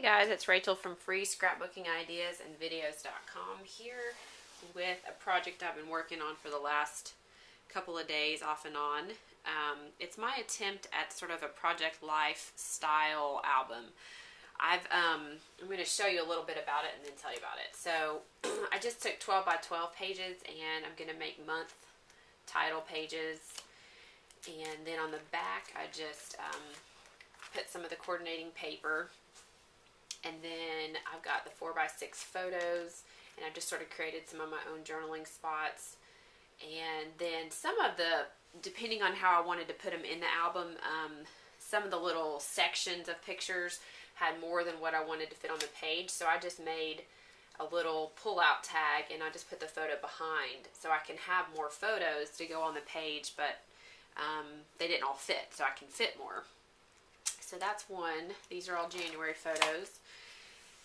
Hey guys, it's Rachel from freescrapbookingideasandvideos.com here with a project I've been working on for the last couple of days off and on. It's my attempt at sort of a Project Life style album. I'm going to show you a little bit about it and then tell you about it. So I just took 12 by 12 pages and I'm going to make month title pages, and then on the back I just put some of the coordinating paper. And then I've got the 4x6 photos, and I've just sort of created some of my own journaling spots. And then some of the, depending on how I wanted to put them in the album, some of the little sections of pictures had more than what I wanted to fit on the page. So I just made a little pull-out tag, and I just put the photo behind so I can have more photos to go on the page, but they didn't all fit, so I can fit more. So that's one. These are all January photos.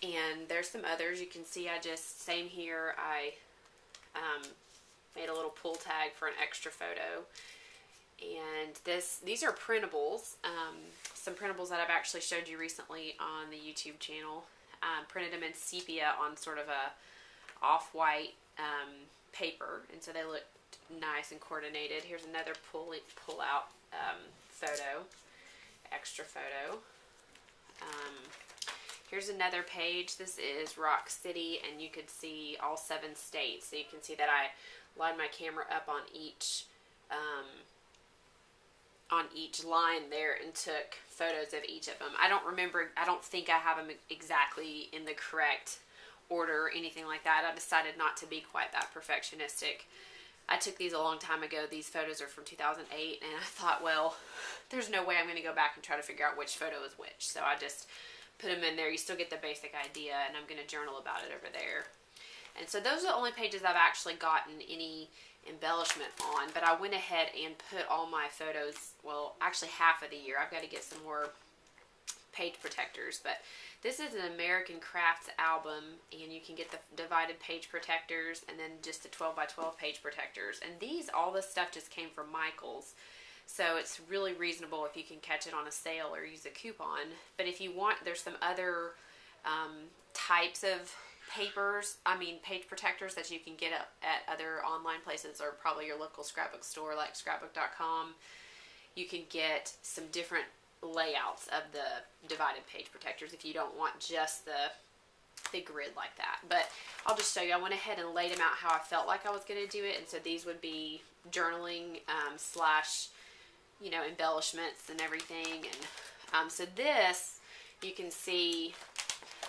And there's some others. You can see I just, same here, I made a little pull tag for an extra photo. And these are printables. Some printables that I've actually showed you recently on the YouTube channel. Printed them in sepia on sort of a off-white paper. And so they look nice and coordinated. Here's another pull-out photo. Extra photo. Here's another page. This is Rock City, and you could see all 7 states. So you can see that I lined my camera up on each line there and took photos of each of them. I don't think I have them exactly in the correct order or anything like that. I decided not to be quite that perfectionistic. I took these a long time ago. These photos are from 2008, and I thought, well, there's no way I'm going to go back and try to figure out which photo is which. So I just put them in there. You still get the basic idea, and I'm going to journal about it over there. And so those are the only pages I've actually gotten any embellishment on, but I went ahead and put all my photos, well, actually half of the year. I've got to get some more page protectors, but this is an American Crafts album, and you can get the divided page protectors and then just the 12 by 12 page protectors. And all this stuff just came from Michael's, so it's really reasonable if you can catch it on a sale or use a coupon. But if you want, there's some other types of page protectors that you can get at other online places, or probably your local scrapbook store like scrapbook.com. You can get some different layouts of the divided page protectors if you don't want just the grid like that. But I'll just show you. I went ahead and laid them out how I felt like I was going to do it, and so these would be journaling slash, embellishments and everything. And so this, you can see,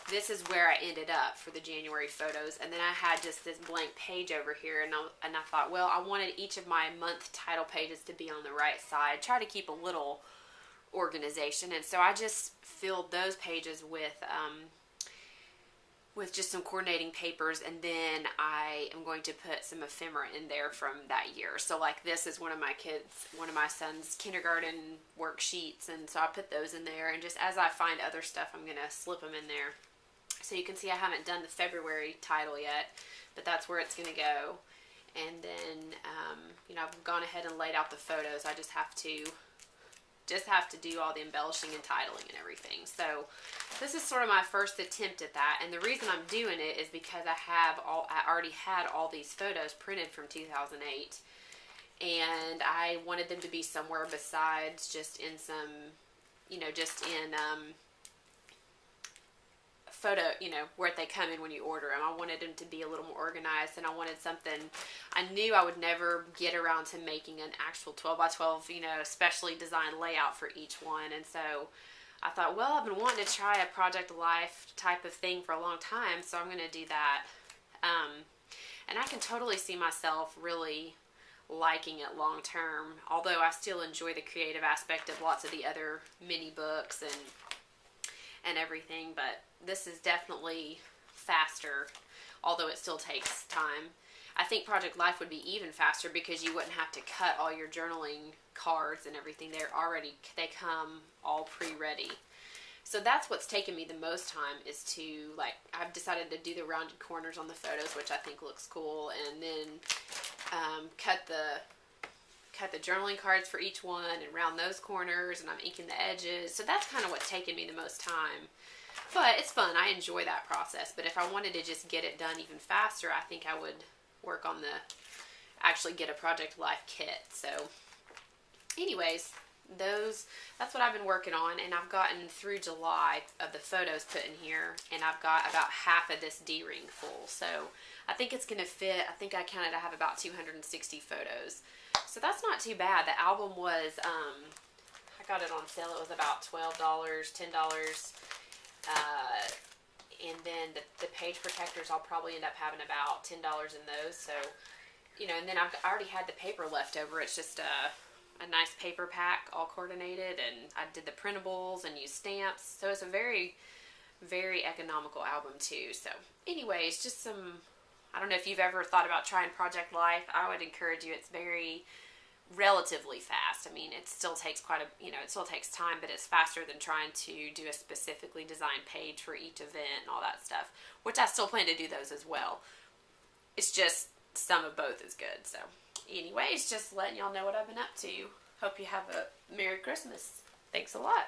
this is where I ended up for the January photos, and then I had just this blank page over here, and I thought, well, I wanted each of my month title pages to be on the right side. Try to keep a little organization, and so I just filled those pages with just some coordinating papers, and then I am going to put some ephemera in there from that year. So like this is one of my son's kindergarten worksheets, and so I put those in there, and just as I find other stuff, I'm going to slip them in there. So you can see I haven't done the February title yet, but that's where it's going to go. And then, I've gone ahead and laid out the photos. I just have to do all the embellishing and titling and everything. So this is sort of my first attempt at that. And the reason I'm doing it is because I already had all these photos printed from 2008. And I wanted them to be somewhere besides just in some, photo, where they come in when you order them. I wanted them to be a little more organized, and I wanted something, I knew I would never get around to making an actual 12 by 12, specially designed layout for each one. And so I thought, well, I've been wanting to try a Project Life type of thing for a long time, so I'm going to do that. And I can totally see myself really liking it long term, although I still enjoy the creative aspect of lots of the other mini books and everything. But this is definitely faster, although it still takes time. I think Project Life would be even faster because you wouldn't have to cut all your journaling cards and everything. They come all pre-ready. So that's what's taken me the most time, is to, I've decided to do the rounded corners on the photos, which I think looks cool, and then cut the journaling cards for each one and round those corners, and I'm inking the edges. So that's kind of what's taken me the most time. But it's fun. I enjoy that process. But if I wanted to just get it done even faster, I think I would work on actually get a Project Life kit. So anyways, that's what I've been working on, and I've gotten through July of the photos put in here, and I've got about half of this D-ring full. So I think it's going to fit. I think I counted I have about 260 photos. So that's not too bad. The album was, I got it on sale. It was about $12, $10. And then the page protectors, I'll probably end up having about $10 in those. So, and then I already had the paper left over. It's just a nice paper pack, all coordinated, and I did the printables and used stamps. So it's a very, very economical album too. So anyways, just some, I don't know if you've ever thought about trying Project Life. I would encourage you. It's very relatively fast. I mean, it still takes it still takes time, but it's faster than trying to do a specifically designed page for each event and all that stuff, which I still plan to do those as well. It's just some of both is good. So anyways, just letting y'all know what I've been up to. Hope you have a Merry Christmas. Thanks a lot.